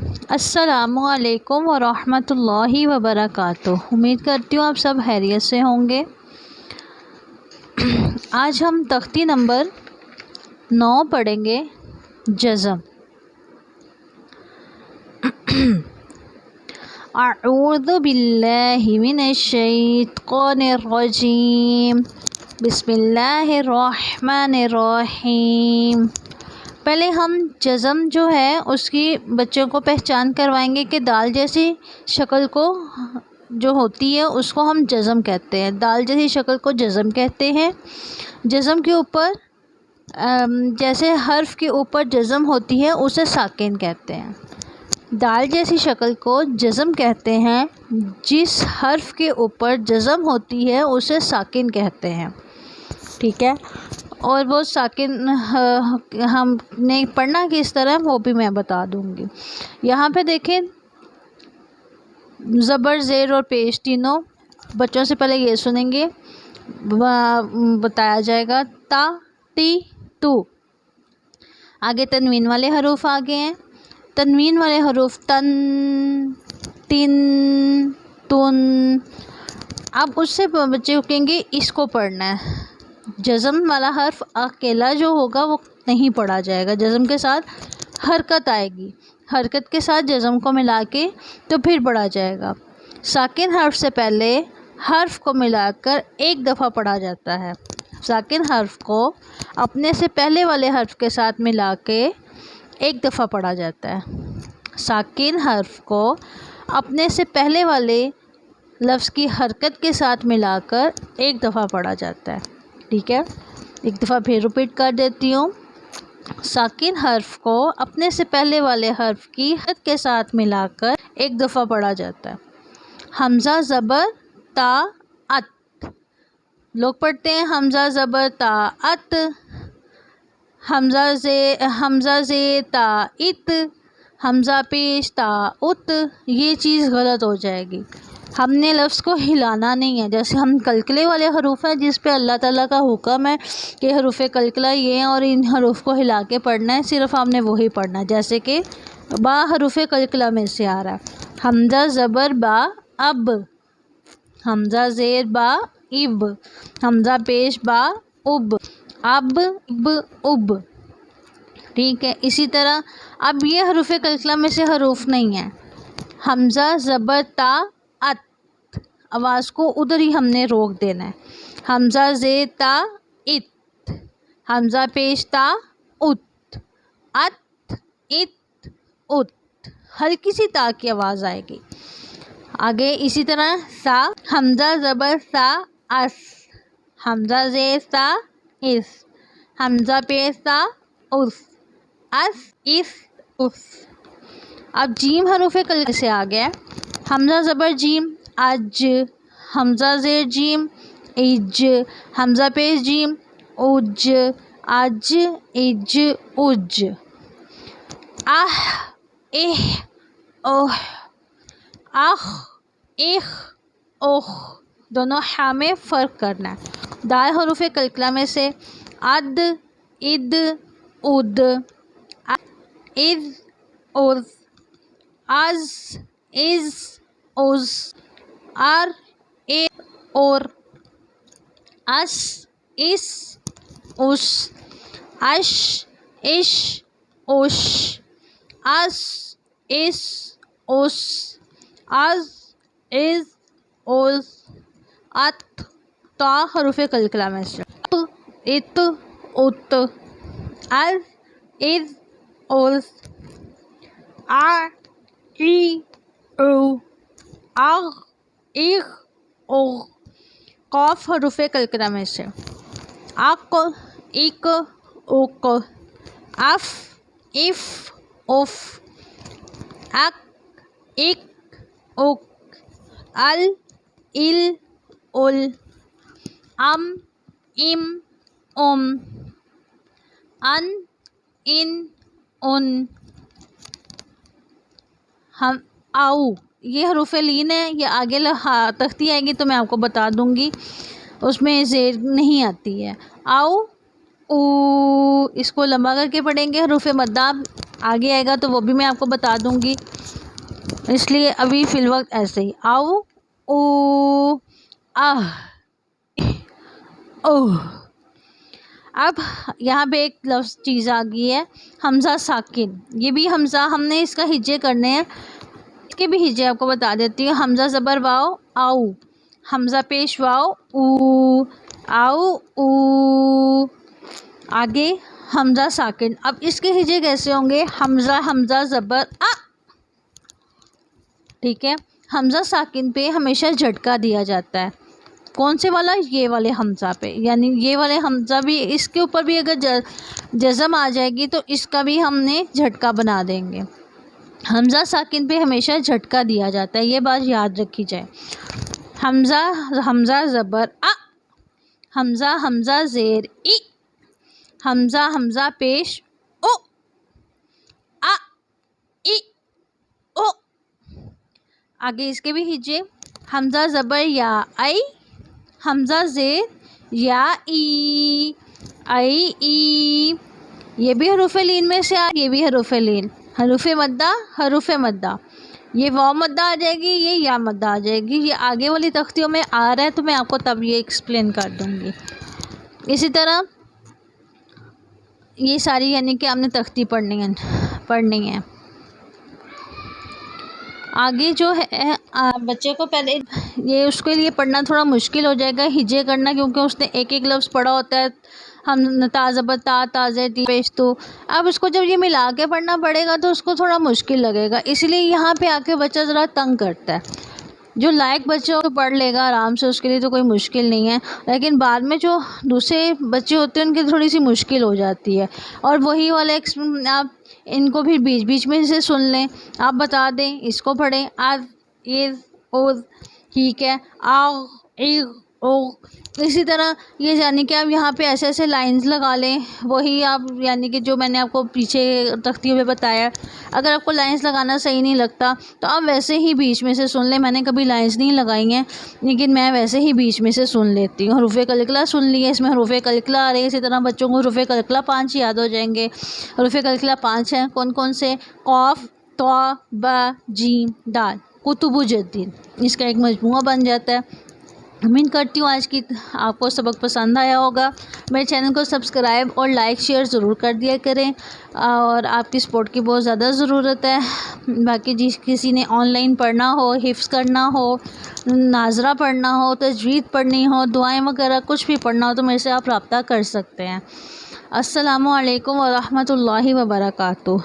السلام علیکم ورحمۃ اللہ وبرکاتہ۔ امید کرتی ہوں آپ سب خیریت سے ہوں گے۔ آج ہم تختی نمبر 9 پڑھیں گے، جزم۔ اعوذ باللہ من الشیطان الرجیم، بسم اللہ الرحمن الرحیم۔ پہلے ہم جزم جو ہے اس کی بچوں کو پہچان کروائیں گے کہ دال جیسی شکل کو جو ہوتی ہے اس کو ہم جزم کہتے ہیں۔ دال جیسی شکل کو جزم کہتے ہیں۔ جزم کے اوپر جیسے حرف کے اوپر جزم ہوتی ہے اسے ساکن کہتے ہیں۔ دال جیسی شکل کو جزم کہتے ہیں، جس حرف کے اوپر جزم ہوتی ہے اسے ساکن کہتے ہیں، ٹھیک ہے۔ اور وہ ساکن ہم نے پڑھنا کس طرح وہ بھی میں بتا دوں گی۔ یہاں پہ دیکھیں، زبر، زیر اور پیش تینوں بچوں سے پہلے یہ سنیں گے، بتایا جائے گا۔ تا، تی، تو۔ آگے تنوین والے حروف آگے ہیں۔ تنوین والے حروف تن، تن، تن۔ اب اس سے بچے کہیں گے اس کو پڑھنا ہے۔ جزم والا حرف اکیلا جو ہوگا وہ نہیں پڑھا جائے گا، جزم کے ساتھ حرکت آئے گی، حرکت کے ساتھ جزم کو ملا کے تو پھر پڑھا جائے گا۔ ساکن حرف سے پہلے حرف کو ملا کر ایک دفعہ پڑھا جاتا ہے۔ ساکن حرف کو اپنے سے پہلے والے حرف کے ساتھ ملا کے ایک دفعہ پڑھا جاتا ہے۔ ساکن حرف کو اپنے سے پہلے والے لفظ کی حرکت کے ساتھ ملا کر ایک دفعہ پڑھا جاتا ہے، ٹھیک ہے۔ ایک دفعہ پھر ریپیٹ کر دیتی ہوں۔ ساکن حرف کو اپنے سے پہلے والے حرف کی حرکت کے ساتھ ملا کر ایک دفعہ پڑھا جاتا ہے۔ حمزہ زبر تا ات، لوگ پڑھتے ہیں حمزہ زبر تا ات، حمزہ زے تا ات، حمزہ پیش تا ات۔ یہ چیز غلط ہو جائے گی۔ ہم نے لفظ کو ہلانا نہیں ہے، جیسے ہم کلکلے والے حروف ہیں جس پہ اللہ تعالیٰ کا حکم ہے کہ حروف کلکلہ یہ ہیں اور ان حروف کو ہلا کے پڑھنا ہے، صرف ہم نے وہی پڑھنا ہے، جیسے کہ با حروف کلکلہ میں سے آ رہا ہے۔ حمزہ زبر با اب، حمزہ زیر با اب، حمزہ پیش با اب، اب اب اب، ٹھیک ہے۔ اسی طرح اب یہ حروف کلکلہ میں سے حروف نہیں ہیں۔ حمزہ زبر تا ات، آواز کو ادھر ہی ہم نے روک دینا ہے۔ حمزہ زیر تا ات، حمزہ پیش تا ات، ات ات ات، ہلکی سی تا کی آواز آئے گی۔ آگے اسی طرح سا، حمزہ زبر سا اس، حمزہ زیر سا اس، حمزہ پیش تا اس، اس اس اس۔ اب جیم حروف کلکلہ سے آ گیا۔ حمزہ زبر جیم اج، حمزہ زیر جیم اج، حمزہ پیش جیم اج، اج اج اج۔ اہ اہ اوہ، اخ اخ اوہ، دونوں ہاں میں فرق کرنا ہے۔ دال حروف کلکلہ میں سے اد، اد، اد، از، از، از، از، از، ار، اے، اور، اس، اس، اس، اش، اش، اش، اس، اس، اس، از، از، از، ات۔ تا حروف کلکلہ میں سے ات، ات، از، از، از، آ، ای، او، اغ، اغ، اغ۔ قاف حروف کلکلہ میں سے اق، اق، اق، اف، اف، اف، اک، اک، اک، ال، ال، ال، ام، ام، ام، ان، ان، ہم آؤ۔ یہ حروف لین ہے، یہ آگے تختی آئے گی تو میں آپ کو بتا دوں گی، اس میں زیر نہیں آتی ہے۔ آؤ، او، اس کو لمبا کر کے پڑھیں گے. حروف مدہ آگے آئے گا تو وہ بھی میں آپ کو بتا دوں گی، اس لیے ابھی فی الوقت ایسے ہی. آؤ، او، آہ، اوہ. اب یہاں پہ ایک لفظ چیز آ گئی ہے حمزہ ساکن. یہ بھی حمزہ ہم نے اس کا ہجے کرنے ہیں، اس کے بھی ہجے آپ کو بتا دیتی ہوں. حمزہ زبر واؤ آؤ، حمزہ پیش واؤ او، آؤ او. آگے حمزہ ساکن. اب اس کے ہجے کیسے ہوں گے؟ حمزہ زبر آ. ٹھیک ہے، حمزہ ساکن پہ ہمیشہ جھٹکا دیا جاتا ہے. کون سے والا؟ یہ والے حمزہ پہ، یعنی یہ والے حمزہ بھی، اس کے اوپر بھی اگر جزم آ جائے گی تو اس کا بھی ہم نے جھٹکا بنا دیں گے. حمزہ ساکن پہ ہمیشہ جھٹکا دیا جاتا ہے، یہ بات یاد رکھی جائے. حمزہ زبر آ، حمزہ زیر ای، حمزہ پیش او، آ ای او. آگے اس کے بھی ہجے. حمزہ زبر یا آئی، حمزہ زیر یا ای، آئی ای. یہ بھی حروف لین میں سے یہ بھی حروف لین. حروف مدہ. یہ واو مدہ آ جائے گی، یہ یا مدہ آ جائے گی. یہ آگے والی تختیوں میں آ رہا ہے تو میں آپ کو تب یہ ایکسپلین کر دوں گی. اسی طرح یہ ساری یعنی کہ آپ نے تختی پڑھنی ہے. آگے جو ہے بچے کو پہلے یہ اس کے لیے پڑھنا تھوڑا مشکل ہو جائے گا ہجے کرنا، کیونکہ اس نے ایک ایک لفظ پڑھا ہوتا ہے. ہم تا زبر تا، تا زیر تی پیش تو. اب اس کو جب یہ ملا کے پڑھنا پڑے گا تو اس کو تھوڑا مشکل لگے گا، اس لیے یہاں پہ آ کے بچہ ذرا تنگ کرتا ہے. جو لائق بچہ ہو تو پڑھ لے گا آرام سے، اس کے لیے تو کوئی مشکل نہیں ہے. لیکن بعد میں جو دوسرے بچے ہوتے ہیں ان کی تھوڑی سی مشکل ہو جاتی ہے. اور وہی والے آپ ان کو بھی بیچ میں سے سن لیں، آپ بتا دیں، اس کو پڑھیں. ٹھیک ہے، آغ ایغ اوغ. اسی طرح یہ یعنی کہ آپ یہاں پہ ایسے ایسے لائنز لگا لیں، وہی آپ یعنی کہ جو میں نے آپ کو پیچھے تختیوں میں بتایا. اگر آپ کو لائنز لگانا صحیح نہیں لگتا تو آپ ویسے ہی بیچ میں سے سن لیں. میں نے کبھی لائنز نہیں لگائی ہیں لیکن میں ویسے ہی بیچ میں سے سن لیتی ہوں. حروف کلکلہ سن لیے، اس میں حروف کلکلہ آ رہے ہیں. اسی طرح بچوں کو حروف کلکلہ 5 یاد ہو جائیں گے. حروف کلکلہ 5 ہیں. کون سے؟ قاف، طا، با، جیم، دال. کتب جدید، اس کا ایک مجموعہ بن جاتا ہے. امید کرتی ہوں آج کی آپ کو سبق پسند آیا ہوگا. میرے چینل کو سبسکرائب اور لائک شیئر ضرور کر دیا کریں، اور آپ کی سپورٹ کی بہت زیادہ ضرورت ہے. باقی جس کسی نے آن لائن پڑھنا ہو، حفظ کرنا ہو، ناظرہ پڑھنا ہو، تجوید پڑھنی ہو، دعائیں وغیرہ کچھ بھی پڑھنا ہو تو میرے سے آپ رابطہ کر سکتے ہیں. السلام علیکم ورحمۃ اللہ وبرکاتہ.